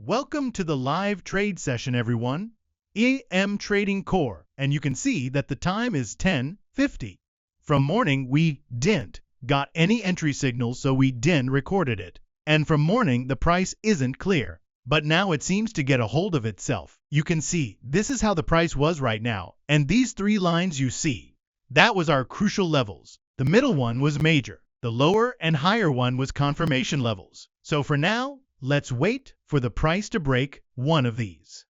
Welcome to the live trade session, everyone. EM Trading Core, and you can see that the time is 10:50. From morning, we didn't got any entry signals, so we didn't recorded it. And from morning, the price isn't clear. But now it seems to get a hold of itself. You can see this is how the price was right now. And these three lines you see, that was our crucial levels. The middle one was major. The lower and higher one was confirmation levels. So for now, let's wait for the price to break one of these.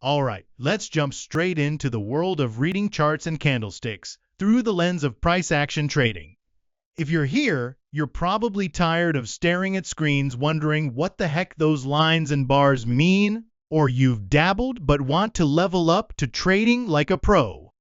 Alright, let's jump straight into the world of reading charts and candlesticks through the lens of price action trading. If you're here, you're probably tired of staring at screens wondering what the heck those lines and bars mean, or you've dabbled but want to level up to trading like a pro.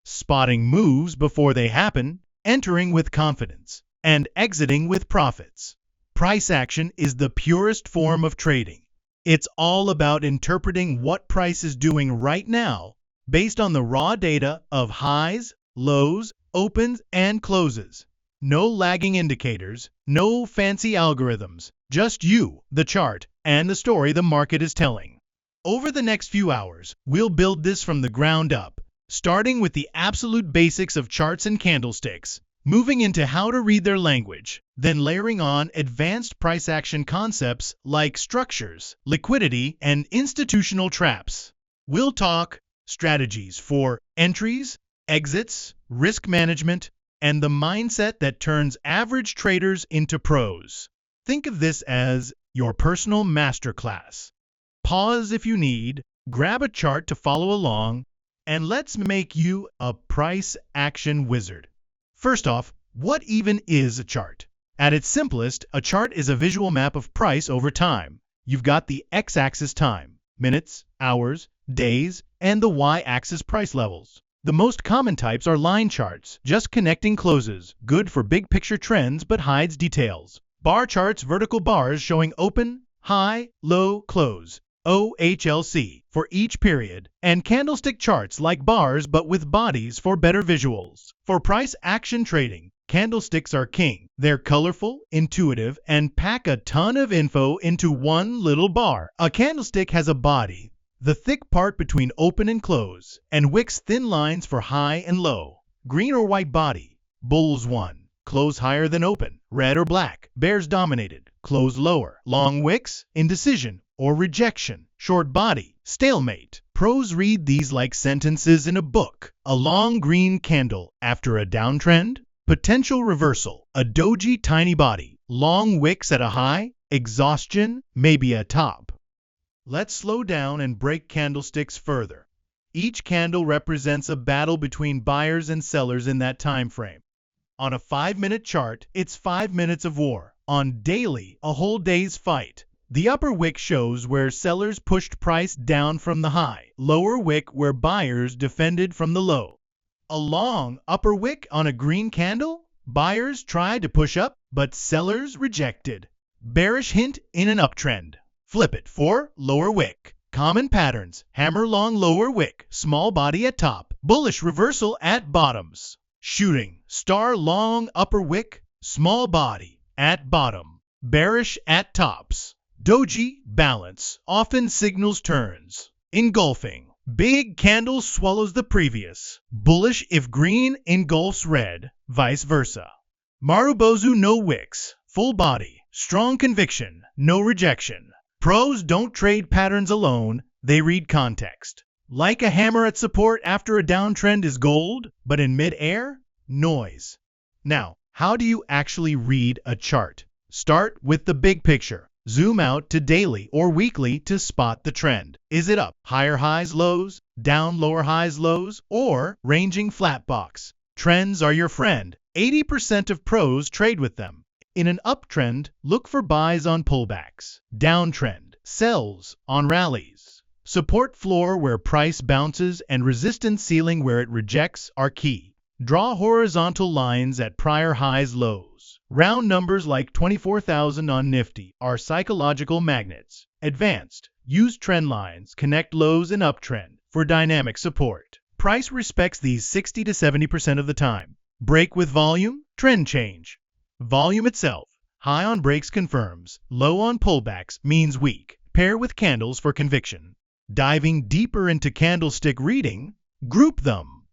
Spotting moves before they happen, entering with confidence, and exiting with profits. Price action is the purest form of trading. It's all about interpreting what price is doing right now based on the raw data of highs, lows, opens, and closes. No lagging indicators, no fancy algorithms, just you, the chart, and the story the market is telling. Over the next few hours, we'll build this from the ground up, starting with the absolute basics of charts and candlesticks, moving into how to read their language, then layering on advanced price action concepts like structures, liquidity, and institutional traps. We'll talk strategies for entries, exits, risk management, and the mindset that turns average traders into pros. Think of this as your personal masterclass. Pause if you need, grab a chart to follow along, and let's make you a price action wizard. First off, what even is a chart? At its simplest, a chart is a visual map of price over time. You've got the x-axis time, minutes, hours, days, and the y-axis price levels. The most common types are line charts, just connecting closes, good for big picture trends but hides details. Bar charts, vertical bars showing open, high, low, close. OHLC for each period, and candlestick charts like bars but with bodies for better visuals. For price action trading, candlesticks are king. They're colorful, intuitive, and pack a ton of info into one little bar. A candlestick has a body, the thick part between open and close, and wicks thin lines for high and low. Green or white body, bulls won. Close higher than open, red or black, bears dominated. Close lower, long wicks, indecision or rejection. Short body, stalemate. Pros read these like sentences in a book. A long green candle after a downtrend, potential reversal. A doji tiny body, long wicks at a high, exhaustion, maybe a top. Let's slow down and break candlesticks further. Each candle represents a battle between buyers and sellers in that time frame. On a 5-minute chart, it's 5 minutes of war. On daily, a whole day's fight. The upper wick shows where sellers pushed price down from the high. Lower wick where buyers defended from the low. A long upper wick on a green candle? Buyers tried to push up, but sellers rejected. Bearish hint in an uptrend. Flip it for lower wick. Common patterns. Hammer long lower wick. Small body at top. Bullish reversal at bottoms. Shooting. Star long upper wick. Small body at bottom. Bearish at tops. Doji, balance, often signals turns. Engulfing, big candle swallows the previous. Bullish if green engulfs red, vice versa. Marubozu, no wicks, full body, strong conviction, no rejection. Pros don't trade patterns alone, they read context. Like a hammer at support after a downtrend is gold, but in mid-air, noise. Now, how do you actually read a chart? Start with the big picture. Zoom out to daily or weekly to spot the trend. Is it up, higher highs, lows, down, lower highs, lows, or ranging flat box? Trends are your friend. 80% of pros trade with them. In an uptrend, look for buys on pullbacks. Downtrend, sells on rallies. Support floor where price bounces and resistance ceiling where it rejects are key. Draw horizontal lines at prior highs, lows. Round numbers like 24,000 on Nifty are psychological magnets. Advanced, use trend lines, connect lows and uptrend for dynamic support. Price respects these 60 to 70% of the time. Break with volume, trend change. Volume itself, high on breaks confirms, low on pullbacks means weak. Pair with candles for conviction. Diving deeper into candlestick reading, group them.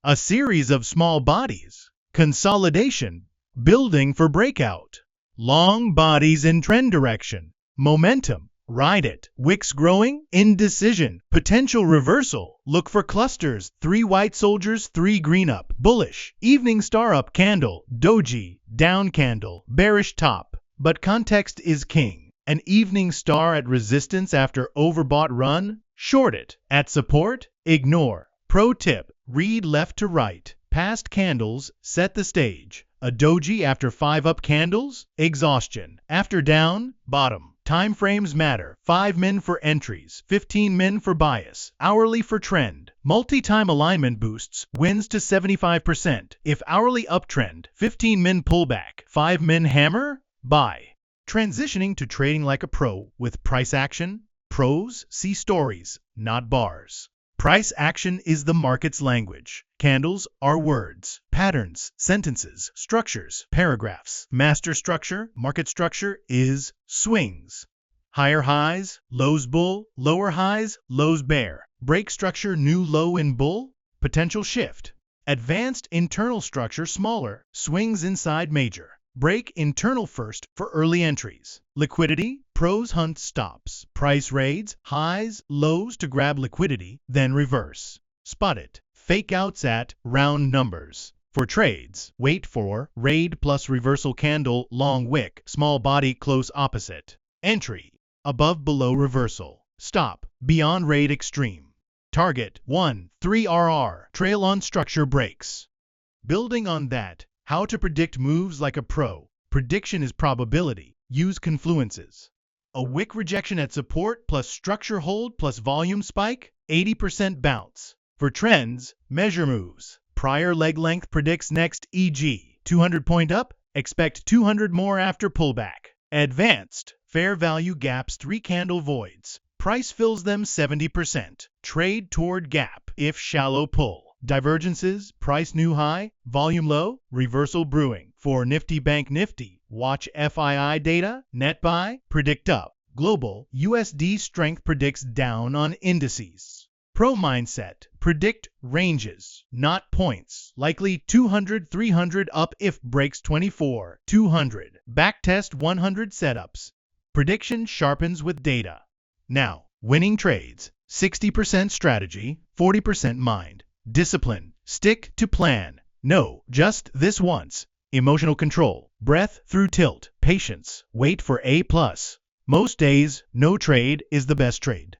A series of small bodies. Consolidation, building for breakout. Long bodies in trend direction. Momentum, ride it. Wicks growing, indecision, potential reversal. Look for clusters, 3 white soldiers, 3 green up. Bullish, evening star up candle, doji, down candle, bearish top. But context is king. An evening star at resistance after overbought run, short it. At support, ignore. Pro tip, read left to right. Past candles set the stage. A doji after 5 up candles, exhaustion. After down, bottom. Time frames matter. 5 min for entries, 15 min for bias, hourly for trend. Multi-time alignment boosts wins to 75%. If hourly uptrend, 15 min pullback, 5 min hammer, buy. Transitioning to trading like a pro with price action. Pros see stories, not bars. Price action is the market's language. Candles are words, patterns, sentences, structures, paragraphs. Master structure, market structure is swings. Higher highs, lows bull, lower highs, lows bear. Break structure, new low in bull, potential shift. Advanced internal structure, smaller, swings inside major. Break internal first for early entries. Liquidity, pros hunt stops. Price raids, highs, lows to grab liquidity, then reverse. Spot it. Fake outs at round numbers. For trades, wait for raid plus reversal candle, long wick, small body close opposite. Entry, above below reversal. Stop, beyond raid extreme. Target, 1, 3 RR, trail on structure breaks. Building on that, how to predict moves like a pro. Prediction is probability. Use confluences. A wick rejection at support plus structure hold plus volume spike, 80% bounce. For trends, measure moves. Prior leg length predicts next, e.g., 200 point up, expect 200 more after pullback. Advanced, fair value gaps, 3 candle voids. Price fills them 70%. Trade toward gap if shallow pull. Divergences, price new high, volume low, reversal brewing. For Nifty Bank Nifty, watch FII data, net buy, predict up. Global, USD strength predicts down on indices. Pro mindset, predict ranges, not points. Likely 200, 300 up if breaks 24, 200. Backtest 100 setups. Prediction sharpens with data. Now, winning trades, 60% strategy, 40% mind. Discipline, stick to plan. No, just this once. Emotional control, breath through tilt, patience, wait for A+. Most days, no trade is the best trade.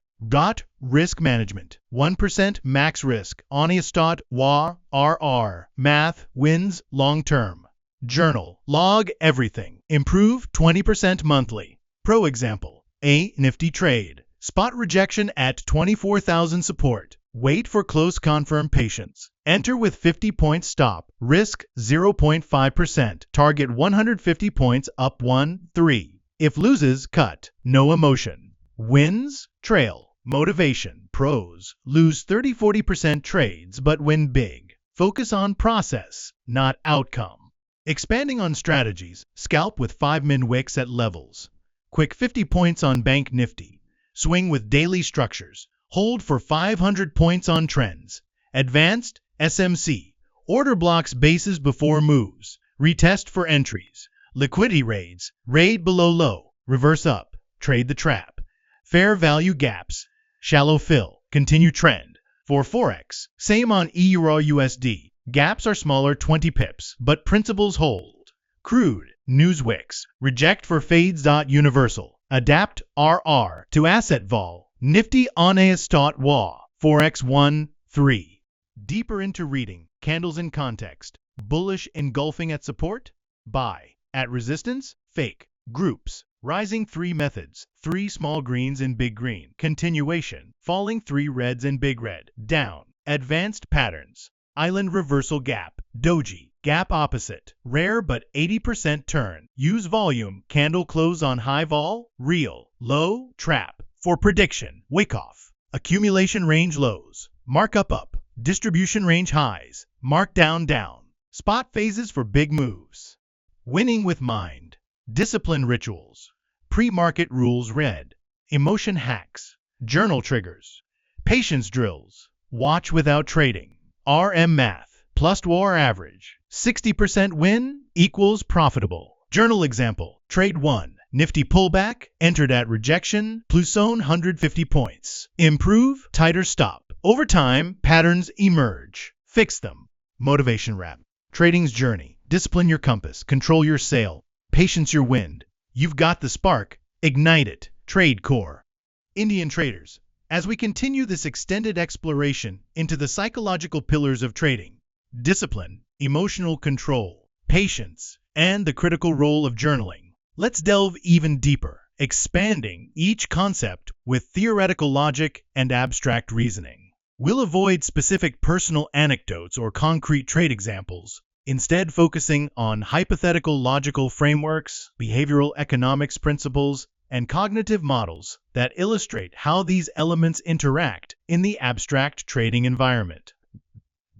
Risk management, 1% max risk, honest wa, RR, math, wins, long term. Journal, log everything, improve 20% monthly. Pro example, a Nifty trade, spot rejection at 24,000 support. Wait for close confirm patience. Enter with 50 points stop. Risk 0.5%. Target 150 points up 1, 3. If loses, cut. No emotion. Wins, trail. Motivation. Pros. Lose 30-40% trades but win big. Focus on process, not outcome. Expanding on strategies. Scalp with 5 min wicks at levels. Quick 50 points on Bank Nifty. Swing with daily structures. Hold for 500 points on trends. Advanced, SMC. Order blocks bases before moves. Retest for entries. Liquidity raids. Raid below low. Reverse up. Trade the trap. Fair value gaps. Shallow fill. Continue trend. For forex, same on EUR USD. Gaps are smaller 20 pips, but principles hold. Crude. News wicks. Reject for fades. Universal. Adapt RR to asset vol. Nifty honest wa. Forex 1, 3. Deeper into reading. Candles in context. Bullish engulfing at support. Buy. At resistance. Fake. Groups. Rising 3 methods. 3 small greens in big green. Continuation. Falling 3 reds in big red. Down. Advanced patterns. Island reversal gap. Doji. Gap opposite. Rare but 80% turn. Use volume. Candle close on high vol. Real. Low. Trap. For prediction, wick off. Accumulation range lows. Markup up. distribution range highs, markdown down, spot phases for big moves. Winning with mind, discipline rituals, pre-market rules read, emotion hacks, journal triggers, patience drills, watch without trading, RM math, plus war average, 60% win equals profitable. Journal example, trade 1, Nifty pullback, entered at rejection, plus zone 150 points. Improve, tighter stop. Over time, patterns emerge. Fix them. Motivation wrap. Trading's journey. Discipline your compass. Control your sail. Patience your wind. You've got the spark. Ignite it. Trade core. Indian traders, as we continue this extended exploration into the psychological pillars of trading, discipline, emotional control, patience, and the critical role of journaling, let's delve even deeper, expanding each concept with theoretical logic and abstract reasoning. We'll avoid specific personal anecdotes or concrete trade examples, instead focusing on hypothetical logical frameworks, behavioral economics principles, and cognitive models that illustrate how these elements interact in the abstract trading environment.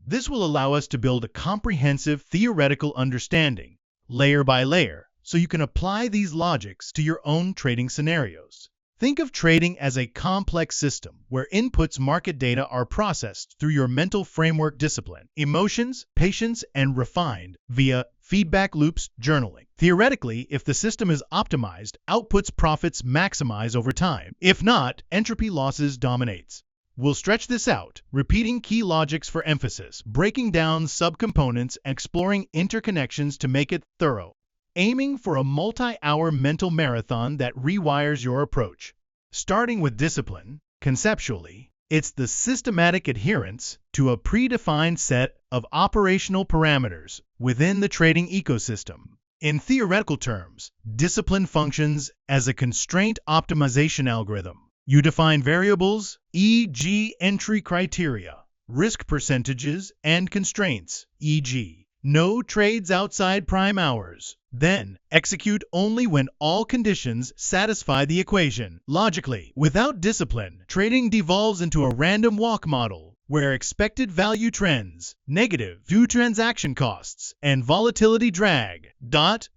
This will allow us to build a comprehensive theoretical understanding, layer by layer, so you can apply these logics to your own trading scenarios. Think of trading as a complex system where inputs market data are processed through your mental framework discipline, emotions, patience, and refined via feedback loops journaling. Theoretically, if the system is optimized, outputs profits maximize over time. If not, entropy losses dominates. We'll stretch this out, repeating key logics for emphasis, breaking down subcomponents, and exploring interconnections to make it thorough, aiming for a multi-hour mental marathon that rewires your approach. Starting with discipline, conceptually, it's the systematic adherence to a predefined set of operational parameters within the trading ecosystem. In theoretical terms, discipline functions as a constraint optimization algorithm. You define variables, e.g. entry criteria, risk percentages, and constraints, e.g. no trades outside prime hours. Then, execute only when all conditions satisfy the equation. Logically, without discipline, trading devolves into a random walk model, where expected value trends, negative due transaction costs, and volatility drag.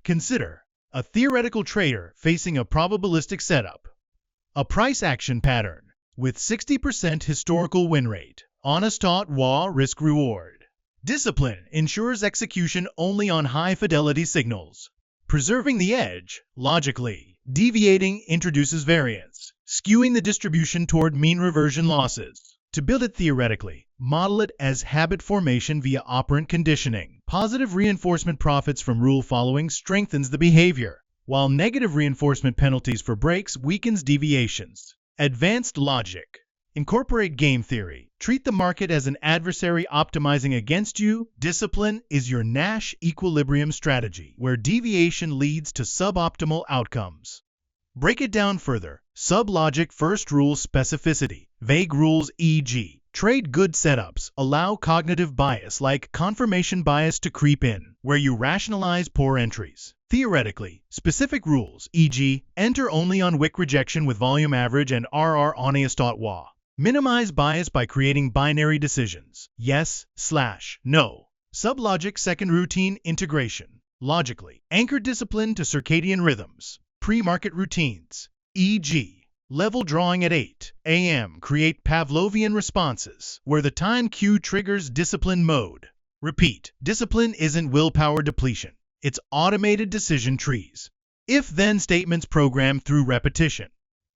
Consider a theoretical trader facing a probabilistic setup. A price action pattern with 60% historical win rate. Honest raw risk reward. Discipline ensures execution only on high-fidelity signals. Preserving the edge, logically, deviating introduces variance, skewing the distribution toward mean reversion losses. To build it theoretically, model it as habit formation via operant conditioning. Positive reinforcement profits from rule following strengthens the behavior, while negative reinforcement penalties for breaks weakens deviations. Advanced logic. Incorporate game theory. Treat the market as an adversary optimizing against you. Discipline is your Nash equilibrium strategy, where deviation leads to suboptimal outcomes. Break it down further. Sub-logic first rule specificity. Vague rules, e.g. trade good setups, allow cognitive bias like confirmation bias to creep in, where you rationalize poor entries. Theoretically, specific rules, e.g. enter only on wick rejection with volume average and RR honest.wa. Minimize bias by creating binary decisions, yes/no. Sublogic second routine integration. Logically, anchor discipline to circadian rhythms. Pre-market routines, e.g. level drawing at 8 a.m. create Pavlovian responses, where the time cue triggers discipline mode. Repeat, discipline isn't willpower depletion. It's automated decision trees. If-then statements programmed through repetition.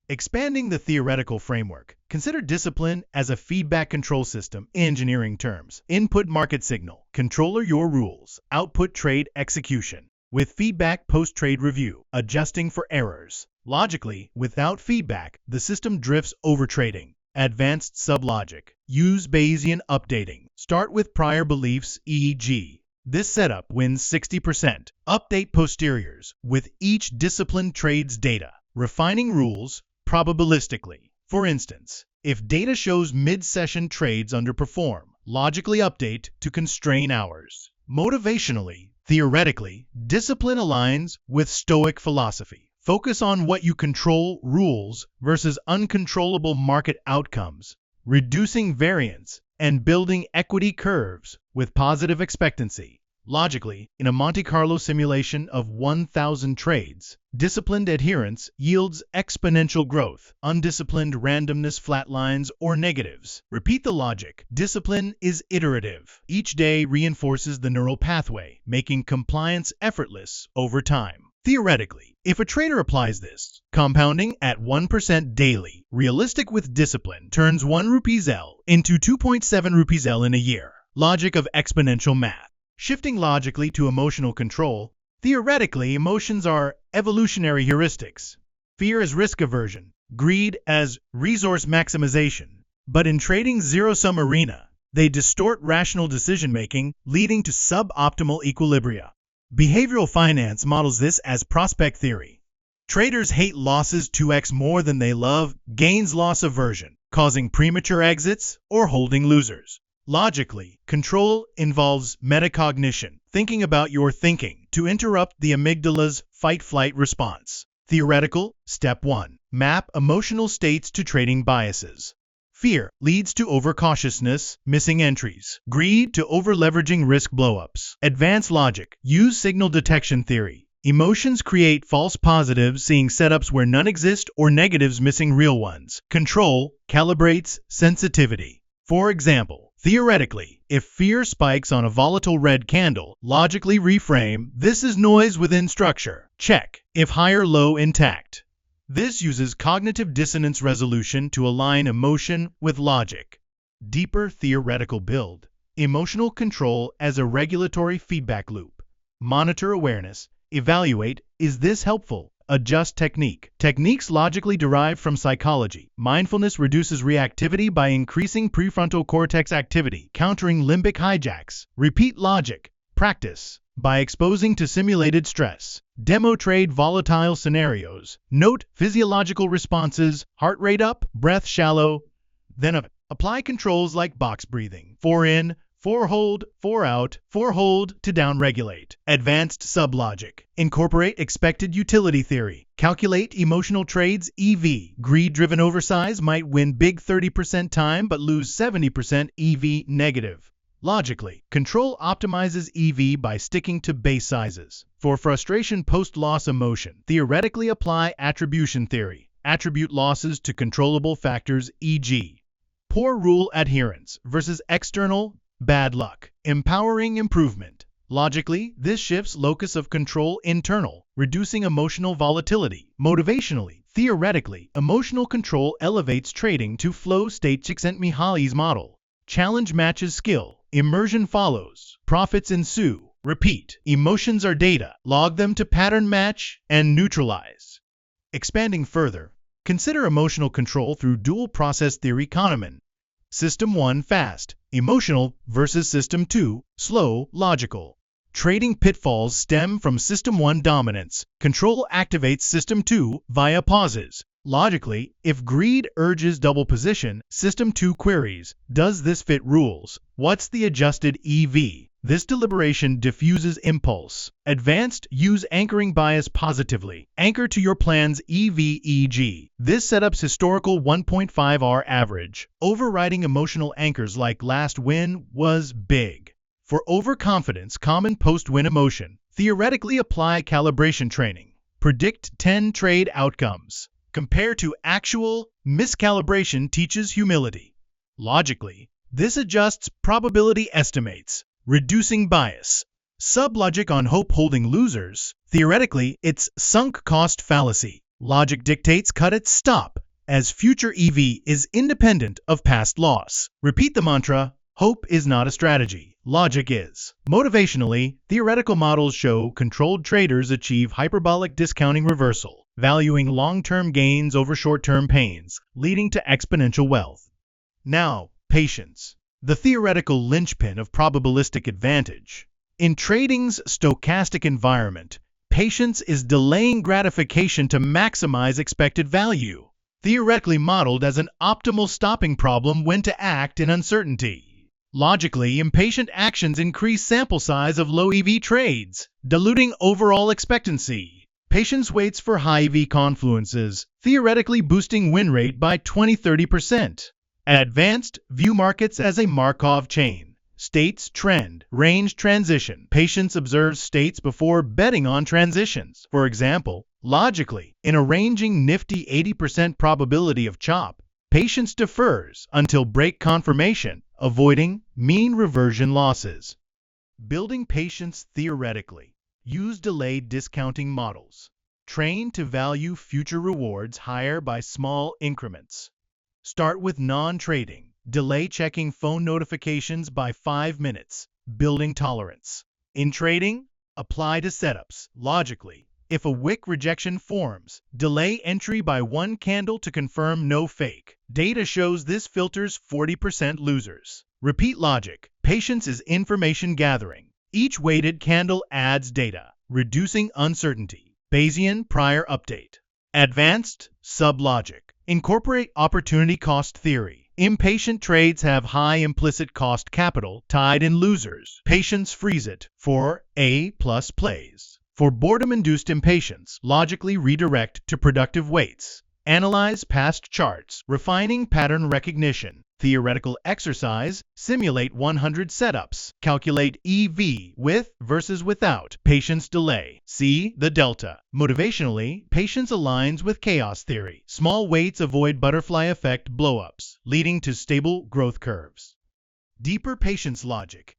Expanding the theoretical framework, consider discipline as a feedback control system in engineering terms. Input market signal, controller your rules, output trade execution. With feedback post-trade review, adjusting for errors. Logically, without feedback, the system drifts over trading. Advanced sublogic, use Bayesian updating. Start with prior beliefs, e.g. this setup wins 60%. Update posteriors with each discipline trade's data. Refining rules probabilistically. For instance, if data shows mid-session trades underperform, logically update to constrain hours. Motivationally, theoretically, discipline aligns with Stoic philosophy. Focus on what you control, rules, versus uncontrollable market outcomes, reducing variance and building equity curves with positive expectancy. Logically, in a Monte Carlo simulation of 1,000 trades, disciplined adherence yields exponential growth, undisciplined randomness flatlines or negatives. Repeat the logic. Discipline is iterative. Each day reinforces the neural pathway, making compliance effortless over time. Theoretically, if a trader applies this, compounding at 1% daily, realistic with discipline, turns 1 rupees L into 2.7 rupees L in a year. Logic of exponential math. Shifting logically to emotional control, theoretically, emotions are evolutionary heuristics. Fear as risk aversion, greed as resource maximization. But in trading's zero-sum arena, they distort rational decision-making, leading to suboptimal equilibria. Behavioral finance models this as prospect theory. Traders hate losses 2x more than they love gains-loss aversion, causing premature exits or holding losers. Logically, control involves metacognition, thinking about your thinking, to interrupt the amygdala's fight-flight response. Theoretical, step 1. Map emotional states to trading biases. Fear leads to overcautiousness, missing entries. Greed to over-leveraging risk blowups. Advanced logic. Use signal detection theory. Emotions create false positives, seeing setups where none exist, or negatives missing real ones. Control calibrates sensitivity. For example, theoretically, if fear spikes on a volatile red candle, logically reframe, this is noise within structure. Check. If higher-low intact. This uses cognitive dissonance resolution to align emotion with logic. Deeper theoretical build. Emotional control as a regulatory feedback loop. Monitor awareness. Evaluate, is this helpful? Adjust technique. Techniques logically derived from psychology. Mindfulness reduces reactivity by increasing prefrontal cortex activity, countering limbic hijacks. Repeat logic. Practice. By exposing to simulated stress. Demo trade volatile scenarios. Note physiological responses, heart rate up, breath shallow. Then apply controls like box breathing. 4 in, 4 hold, 4 out, 4 hold to downregulate. Advanced sublogic. Incorporate expected utility theory. Calculate emotional trades EV. Greed-driven oversize might win big 30% time but lose 70% EV negative. Logically, control optimizes EV by sticking to base sizes. For frustration post-loss emotion, theoretically apply attribution theory. Attribute losses to controllable factors, e.g. poor rule adherence versus external bad luck. Empowering improvement. Logically, this shifts locus of control internal, reducing emotional volatility. Motivationally, theoretically, emotional control elevates trading to flow state. Csikszentmihalyi's model. Challenge matches skill. Immersion follows. Profits ensue. Repeat. Emotions are data. Log them to pattern match and neutralize. Expanding further, consider emotional control through dual process theory. Kahneman. System 1 fast, emotional versus System 2 slow, logical. Trading pitfalls stem from System 1 dominance. Control activates System 2 via pauses. Logically, if greed urges double position, System 2 queries, does this fit rules? What's the adjusted EV? This deliberation diffuses impulse. Advanced, use anchoring bias positively. Anchor to your plan's EV/EG. This setup's historical 1.5R average. Overriding emotional anchors like last win was big. For overconfidence, common post-win emotion. Theoretically apply calibration training. Predict 10 trade outcomes. Compare to actual miscalibration teaches humility. Logically, this adjusts probability estimates, reducing bias. Sublogic on hope holding losers. Theoretically, it's sunk cost fallacy. Logic dictates cut it stop, as future EV is independent of past loss. Repeat the mantra, hope is not a strategy, logic is. Motivationally, theoretical models show controlled traders achieve hyperbolic discounting reversal, valuing long-term gains over short-term pains, leading to exponential wealth. Now, patience. The theoretical linchpin of probabilistic advantage. In trading's stochastic environment, patience is delaying gratification to maximize expected value, theoretically modeled as an optimal stopping problem when to act in uncertainty. Logically, impatient actions increase sample size of low EV trades, diluting overall expectancy. Patience waits for high EV confluences, theoretically boosting win rate by 20–30%. Advanced, view markets as a Markov chain. States trend, range transition. Patience observes states before betting on transitions. For example, logically, in arranging Nifty 80% probability of chop, patience defers until break confirmation, avoiding mean reversion losses. Building patience theoretically. Use delayed discounting models. Train to value future rewards higher by small increments. Start with non-trading. Delay checking phone notifications by 5 minutes, building tolerance. In trading, apply to setups. Logically, if a wick rejection forms, delay entry by 1 candle to confirm no fake. Data shows this filters 40% losers. Repeat logic. Patience is information gathering. Each weighted candle adds data, reducing uncertainty. Bayesian prior update. Advanced sub-logic. Incorporate opportunity cost theory. Impatient trades have high implicit cost capital tied in losers. Patience frees it for A+ plays. For boredom-induced impatience, logically redirect to productive weights. Analyze past charts, refining pattern recognition. Theoretical exercise, simulate 100 setups. Calculate EV with versus without patience delay. See the delta. Motivationally, patience aligns with chaos theory. Small weights avoid butterfly effect blowups, leading to stable growth curves. Deeper patience logic.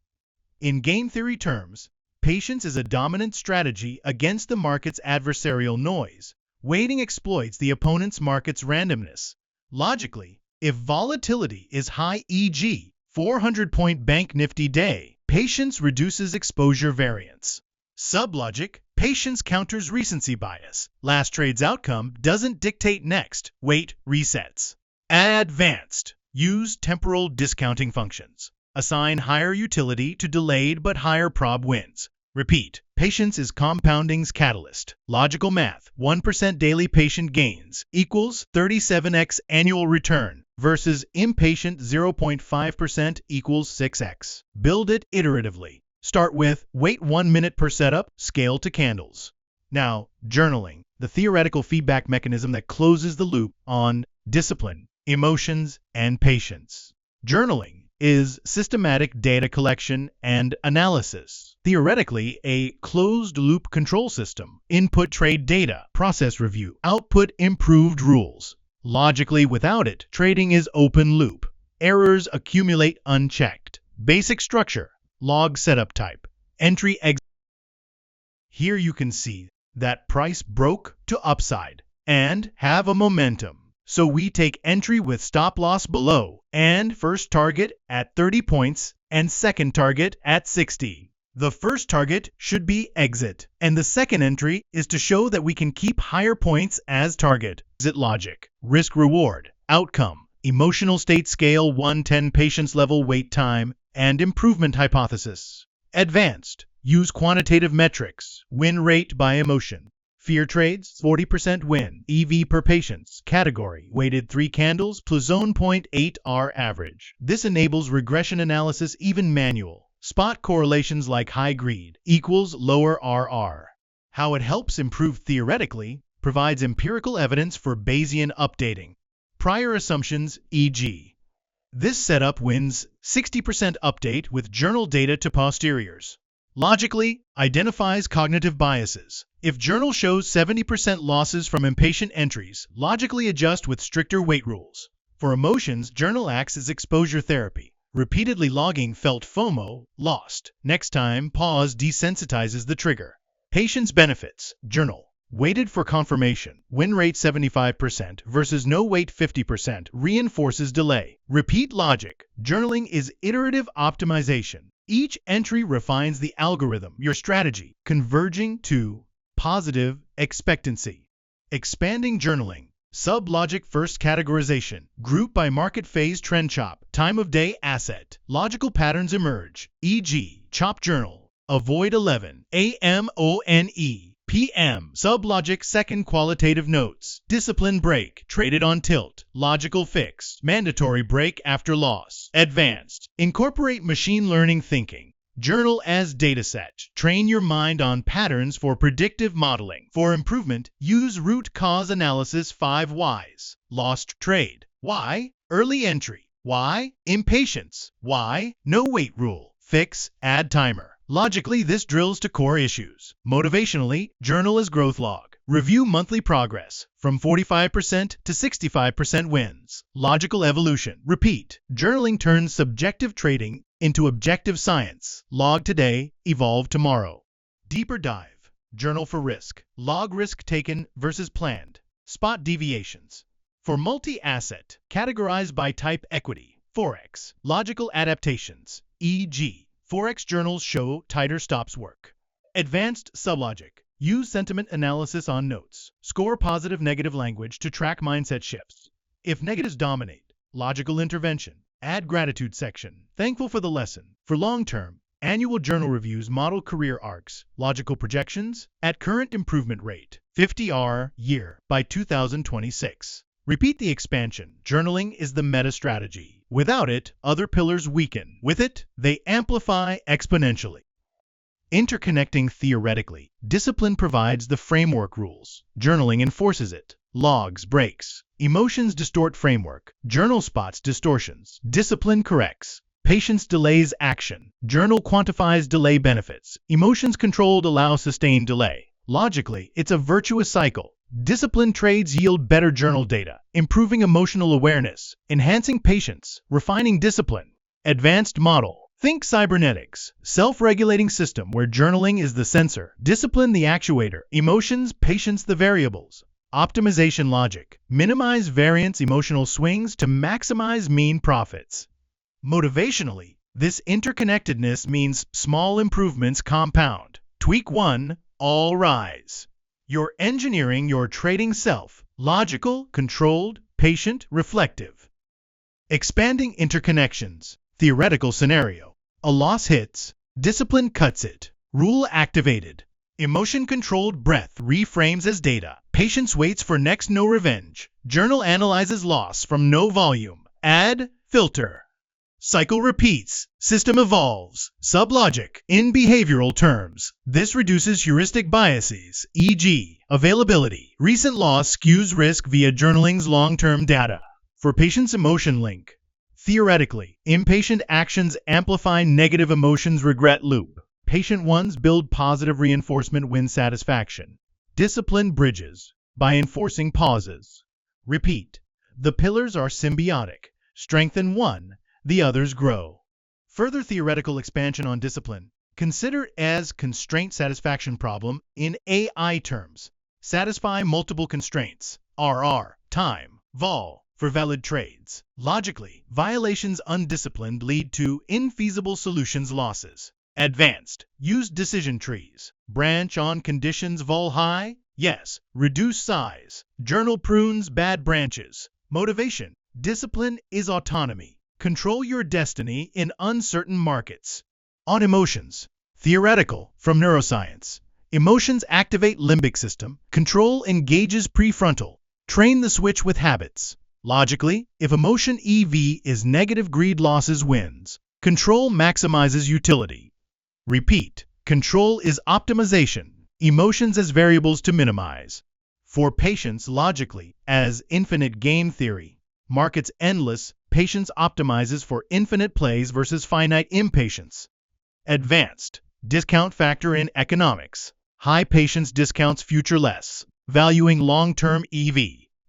In game theory terms, patience is a dominant strategy against the market's adversarial noise. Waiting exploits the opponent's market's randomness. Logically, if volatility is high, e.g., 400-point bank Nifty day, patience reduces exposure variance. Sublogic, patience counters recency bias. Last trade's outcome doesn't dictate next. Wait resets. Advanced, use temporal discounting functions. Assign higher utility to delayed but higher prob wins. Repeat. Patience is compounding's catalyst. Logical math. 1% daily patient gains equals 37x annual return versus impatient 0.5% equals 6x. Build it iteratively. Start with wait 1 minute per setup, scale to candles. Now, journaling, the theoretical feedback mechanism that closes the loop on discipline, emotions, and patience. Journaling is systematic data collection and analysis. Theoretically, a closed-loop control system. Input trade data, process review, output improved rules. Logically, without it, trading is open loop. Errors accumulate unchecked. Basic structure, log setup type, entry exit. Here you can see that price broke to upside and have a momentum. So we take entry with stop loss below and first target at 30 points and second target at 60. The first target should be exit, and the second entry is to show that we can keep higher points as target. Exit logic, risk reward, outcome, emotional state scale 110 patience level wait time, and improvement hypothesis. Advanced, use quantitative metrics, win rate by emotion. Fear trades, 40% win. EV per patience, category, weighted 3 candles plus 0.8 R average. This enables regression analysis even manual. Spot correlations like high greed equals lower RR. How it helps improve theoretically provides empirical evidence for Bayesian updating. Prior assumptions, e.g. This setup wins 60% update with journal data to posteriors. Logically, identifies cognitive biases. If journal shows 70% losses from impatient entries, logically adjust with stricter weight rules. For emotions, journal acts as exposure therapy. Repeatedly logging felt FOMO, lost. Next time, pause desensitizes the trigger. Patience benefits, journal. Weighted for confirmation, win rate 75% versus no weight 50% reinforces delay. Repeat logic, journaling is iterative optimization. Each entry refines the algorithm, your strategy, converging to positive expectancy. Expanding journaling, sub-logic first categorization, group by market phase trend chop, time of day asset, logical patterns emerge, e.g. chop journal, avoid 11, AMONE. PM, sub-logic second qualitative notes, discipline break, traded on tilt, logical fix, mandatory break after loss, advanced, incorporate machine learning thinking, journal as dataset, train your mind on patterns for predictive modeling. For improvement, use root cause analysis 5 whys, lost trade, why, early entry, Why? Impatience. Why? No wait rule. Fix, add timer. Logically, this drills to core issues. Motivationally, journal as growth log. Review monthly progress. From 45% to 65% wins. Logical evolution. Repeat. Journaling turns subjective trading into objective science. Log today, evolve tomorrow. Deeper dive. Journal for risk. Log risk taken versus planned. Spot deviations. For multi-asset, categorized by type equity, forex, logical adaptations, e.g., forex journals show tighter stops work. Advanced sublogic, use sentiment analysis on notes. Score positive negative language to track mindset shifts. If negatives dominate, logical intervention. Add gratitude section, thankful for the lesson. For long-term, annual journal reviews model career arcs, logical projections, at current improvement rate, 50R year by 2026. Repeat the expansion. Journaling is the meta strategy. Without it, other pillars weaken. With it, they amplify exponentially. Interconnecting theoretically, discipline provides the framework rules. Journaling enforces it. Logs breaks. Emotions distort framework. Journal spots distortions. Discipline corrects. Patience delays action. Journal quantifies delay benefits. Emotions controlled allow sustained delay. Logically, it's a virtuous cycle. Disciplined trades yield better journal data, improving emotional awareness, enhancing patience, refining discipline. Advanced model. Think cybernetics, self-regulating system where journaling is the sensor, discipline the actuator, emotions, patience the variables. Optimization logic. Minimize variance emotional swings to maximize mean profits. Motivationally, this interconnectedness means small improvements compound. Tweak one, all rise. You're engineering your trading self, logical, controlled, patient, reflective. Expanding interconnections, theoretical scenario. A loss hits, discipline cuts it, rule activated. Emotion-controlled breath reframes as data. Patience waits for next no revenge. Journal analyzes loss from no volume. Add, filter. Cycle repeats, system evolves, sublogic. In behavioral terms, this reduces heuristic biases, e.g., availability. Recent loss skews risk via journaling's long-term data. For patience emotion link, theoretically, impatient actions amplify negative emotions regret loop. Patient ones build positive reinforcement win satisfaction. Discipline bridges by enforcing pauses. Repeat. The pillars are symbiotic. Strengthen one, the others grow. Further theoretical expansion on discipline. Consider as constraint satisfaction problem in AI terms. Satisfy multiple constraints, RR, time, vol, for valid trades. Logically, violations undisciplined lead to infeasible solutions losses. Advanced, use decision trees. Branch on conditions vol high, yes. Reduce size. Journal prunes bad branches. Motivation. Discipline is autonomy. Control your destiny in uncertain markets. On emotions. Theoretical, from neuroscience. Emotions activate limbic system. Control engages prefrontal. Train the switch with habits. Logically, if emotion EV is negative, greed losses wins. Control maximizes utility. Repeat. Control is optimization. Emotions as variables to minimize. For patience logically, as infinite game theory. Markets endless, patience optimizes for infinite plays versus finite impatience. Advanced. Discount factor in economics. High patience discounts future less. Valuing long-term EV.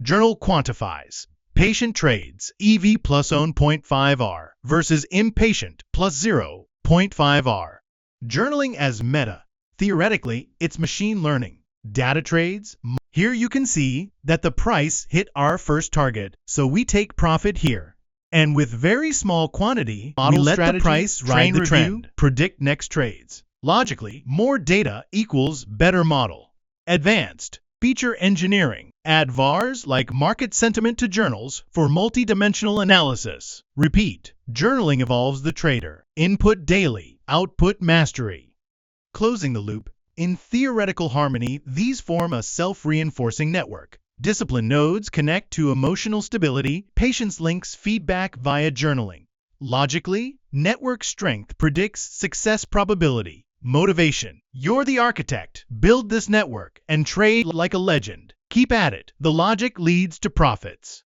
Journal quantifies. Patient trades EV plus 0.5R versus impatient plus 0.5R. Journaling as meta. Theoretically, it's machine learning. Data trades. Here you can see that the price hit our first target, so we take profit here. And with very small quantity, we let the price ride the trend, predict next trades. Logically, more data equals better model. Advanced. Feature engineering. Add VARs like market sentiment to journals for multidimensional analysis. Repeat. Journaling evolves the trader. Input daily. Output mastery. Closing the loop. In theoretical harmony, these form a self-reinforcing network. Discipline nodes connect to emotional stability, patience links feedback via journaling. Logically, network strength predicts success probability. Motivation. You're the architect. Build this network and trade like a legend. Keep at it. The logic leads to profits.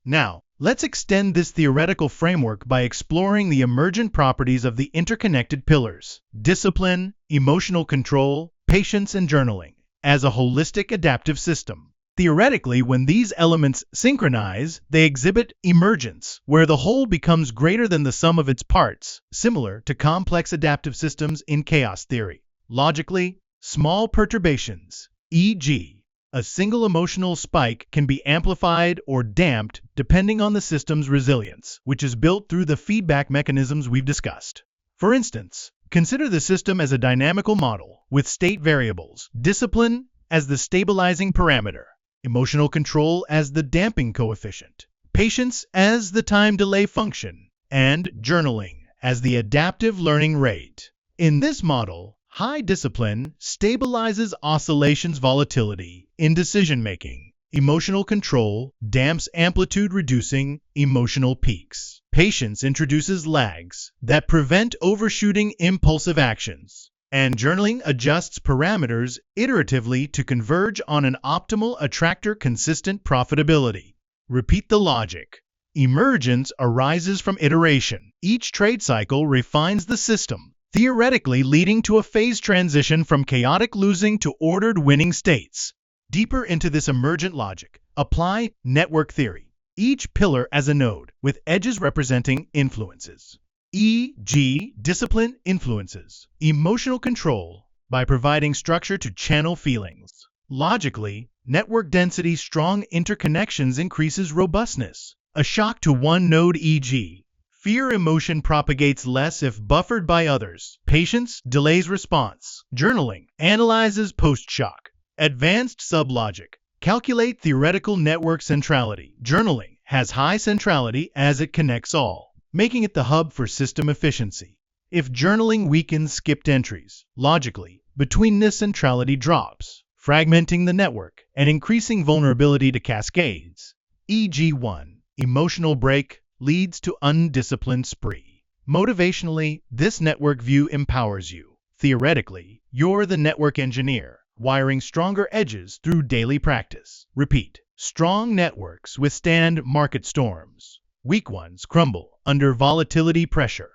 Now, let's extend this theoretical framework by exploring the emergent properties of the interconnected pillars: discipline, emotional control, patience, and journaling, as a holistic adaptive system. Theoretically, when these elements synchronize, they exhibit emergence, where the whole becomes greater than the sum of its parts, similar to complex adaptive systems in chaos theory. Logically, small perturbations, e.g., a single emotional spike, can be amplified or damped depending on the system's resilience, which is built through the feedback mechanisms we've discussed. For instance, consider the system as a dynamical model with state variables, discipline as the stabilizing parameter, emotional control as the damping coefficient, patience as the time delay function, and journaling as the adaptive learning rate. In this model, high discipline stabilizes oscillations volatility in decision-making. Emotional control damps amplitude-reducing emotional peaks. Patience introduces lags that prevent overshooting impulsive actions. And journaling adjusts parameters iteratively to converge on an optimal attractor-consistent profitability. Repeat the logic. Emergence arises from iteration. Each trade cycle refines the system, theoretically leading to a phase transition from chaotic losing to ordered winning states. Deeper into this emergent logic, apply network theory. Each pillar as a node, with edges representing influences. E.g., discipline influences emotional control by providing structure to channel feelings. Logically, network density strong interconnections increases robustness. A shock to one node, e.g., fear emotion, propagates less if buffered by others. Patience delays response. Journaling analyzes post-shock. Advanced sublogic. Calculate theoretical network centrality. Journaling has high centrality as it connects all, making it the hub for system efficiency. If journaling weakens skipped entries, logically, betweenness centrality drops, fragmenting the network and increasing vulnerability to cascades. E.g., 1. Emotional break leads to undisciplined spree. Motivationally, this network view empowers you. Theoretically, you're the network engineer, wiring stronger edges through daily practice. Repeat. Strong networks withstand market storms. Weak ones crumble under volatility pressure.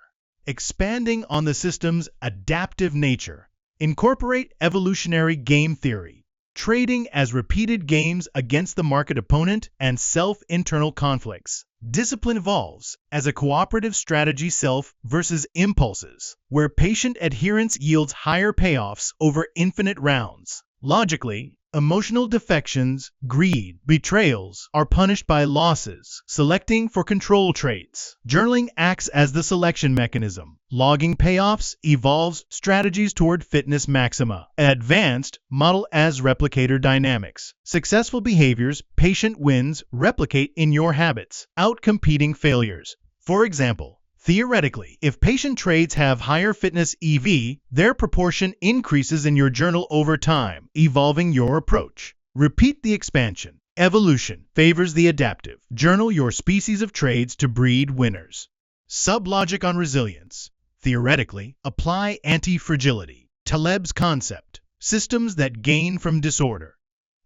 Expanding on the system's adaptive nature, incorporate evolutionary game theory, trading as repeated games against the market opponent and self-internal conflicts. Discipline evolves as a cooperative strategy, self versus impulses, where patient adherence yields higher payoffs over infinite rounds. Logically, emotional defections, greed, betrayals are punished by losses, selecting for control traits. Journaling acts as the selection mechanism. Logging payoffs evolves strategies toward fitness maxima. Advanced model as replicator dynamics. Successful behaviors, patient wins, replicate in your habits, outcompeting failures. For example, theoretically, if patient trades have higher fitness EV, their proportion increases in your journal over time, evolving your approach. Repeat the expansion. Evolution favors the adaptive. Journal your species of trades to breed winners. Sublogic on resilience. Theoretically, apply anti-fragility. Taleb's concept. Systems that gain from disorder.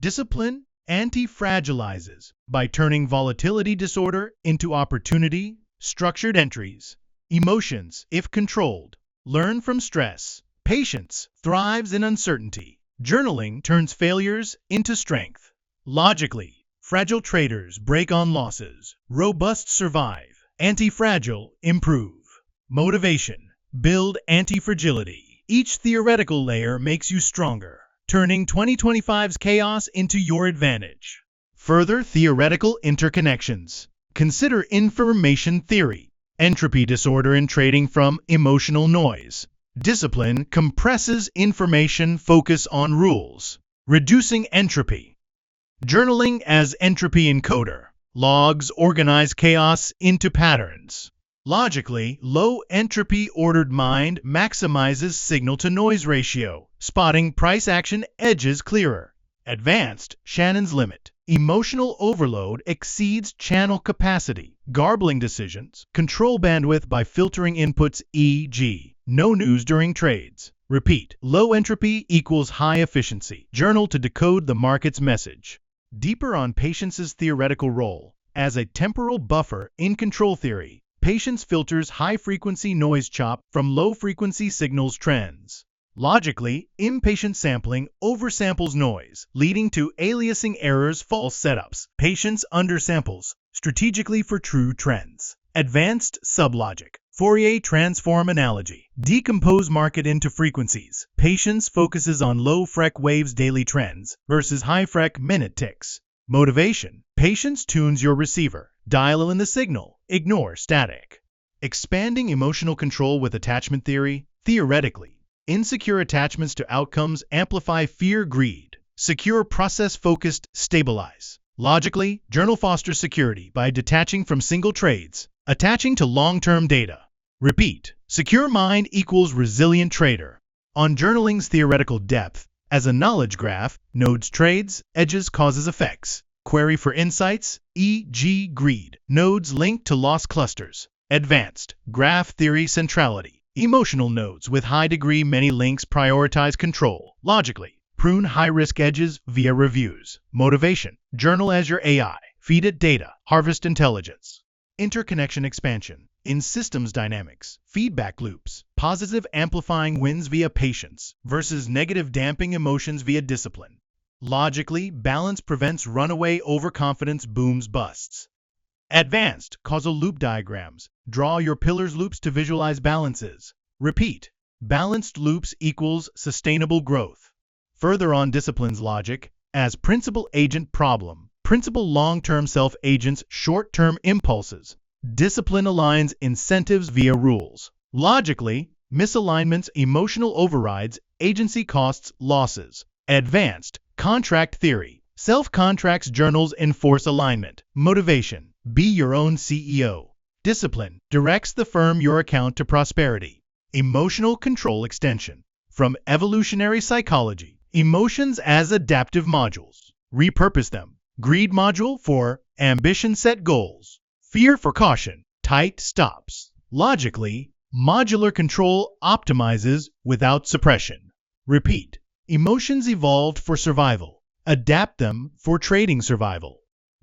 Discipline anti-fragilizes by turning volatility disorder into opportunity. Structured entries. Emotions, if controlled, learn from stress. Patience thrives in uncertainty. Journaling turns failures into strength. Logically, fragile traders break on losses. Robust survive. Anti-fragile improve. Motivation. Build anti-fragility. Each theoretical layer makes you stronger, turning 2025's chaos into your advantage. Further theoretical interconnections. Consider information theory. Entropy disorder in trading from emotional noise. Discipline compresses information, focus on rules, reducing entropy. Journaling as entropy encoder. Logs organize chaos into patterns. Logically, low entropy ordered mind maximizes signal-to-noise ratio, spotting price action edges clearer. Advanced Shannon's limit. Emotional overload exceeds channel capacity, garbling decisions, control bandwidth by filtering inputs, e.g., no news during trades. Repeat. Low entropy equals high efficiency. Journal to decode the market's message. Deeper on patience's theoretical role. As a temporal buffer in control theory, patience filters high-frequency noise chop from low-frequency signals trends. Logically, impatient sampling oversamples noise, leading to aliasing errors, false setups. Patience undersamples strategically for true trends. Advanced sublogic. Fourier transform analogy. Decompose market into frequencies. Patience focuses on low-frec waves daily trends versus high-frec minute ticks. Motivation. Patience tunes your receiver. Dial in the signal. Ignore static. Expanding emotional control with attachment theory. Theoretically, insecure attachments to outcomes amplify fear, greed. Secure, process-focused, stabilize. Logically, journal fosters security by detaching from single trades, attaching to long-term data. Repeat. Secure mind equals resilient trader. On journaling's theoretical depth, as a knowledge graph, nodes trades, edges causes effects. Query for insights, e.g. greed. Nodes linked to loss clusters. Advanced. Graph theory centrality. Emotional nodes with high degree many links prioritize control. Logically, prune high-risk edges via reviews. Motivation. Journal as your AI. Feed it data. Harvest intelligence. Interconnection expansion. In systems dynamics, feedback loops. Positive amplifying wins via patience versus negative damping emotions via discipline. Logically, balance prevents runaway overconfidence booms busts. Advanced causal loop diagrams. Draw your pillars loops to visualize balances. Repeat. Balanced loops equals sustainable growth. Further on disciplines logic, as principal-agent problem, principal long-term self-agents, short-term impulses. Discipline aligns incentives via rules. Logically, misalignments, emotional overrides, agency costs, losses. Advanced. Contract theory. Self-contracts journals enforce alignment. Motivation. Be your own CEO. Discipline. Directs the firm your account to prosperity. Emotional control extension. From evolutionary psychology. Emotions as adaptive modules. Repurpose them. Greed module for ambition set goals. Fear for caution. Tight stops. Logically, modular control optimizes without suppression. Repeat. Emotions evolved for survival. Adapt them for trading survival.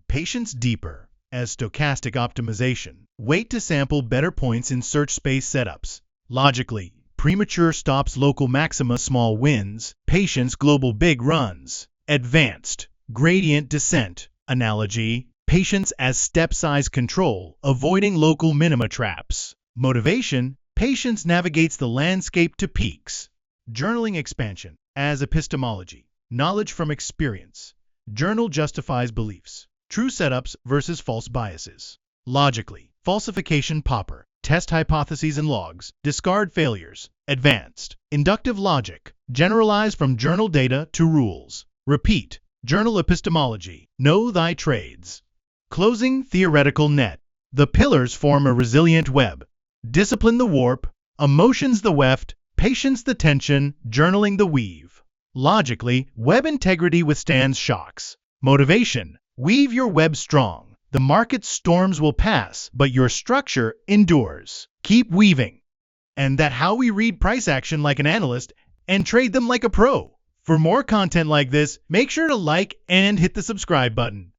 Patience deeper as stochastic optimization. Wait to sample better points in search space setups. Logically, premature stops, local maxima, small wins. Patience, global big runs. Advanced. Gradient descent. Analogy. Patience as step size control, avoiding local minima traps. Motivation. Patience navigates the landscape to peaks. Journaling expansion. As epistemology. Knowledge from experience. Journal justifies beliefs. True setups versus false biases. Logically. Falsification popper. Test hypotheses and logs. Discard failures. Advanced. Inductive logic. Generalize from journal data to rules. Repeat. Journal epistemology. Know thy trades. Closing theoretical net. The pillars form a resilient web. Discipline the warp. Emotions the weft. Patience the tension. Journaling the weave. Logically, web integrity withstands shocks. Motivation. Weave your web strong. The market's storms will pass, but your structure endures. Keep weaving. And that's how we read price action like an analyst and trade them like a pro. For more content like this, make sure to like and hit the subscribe button.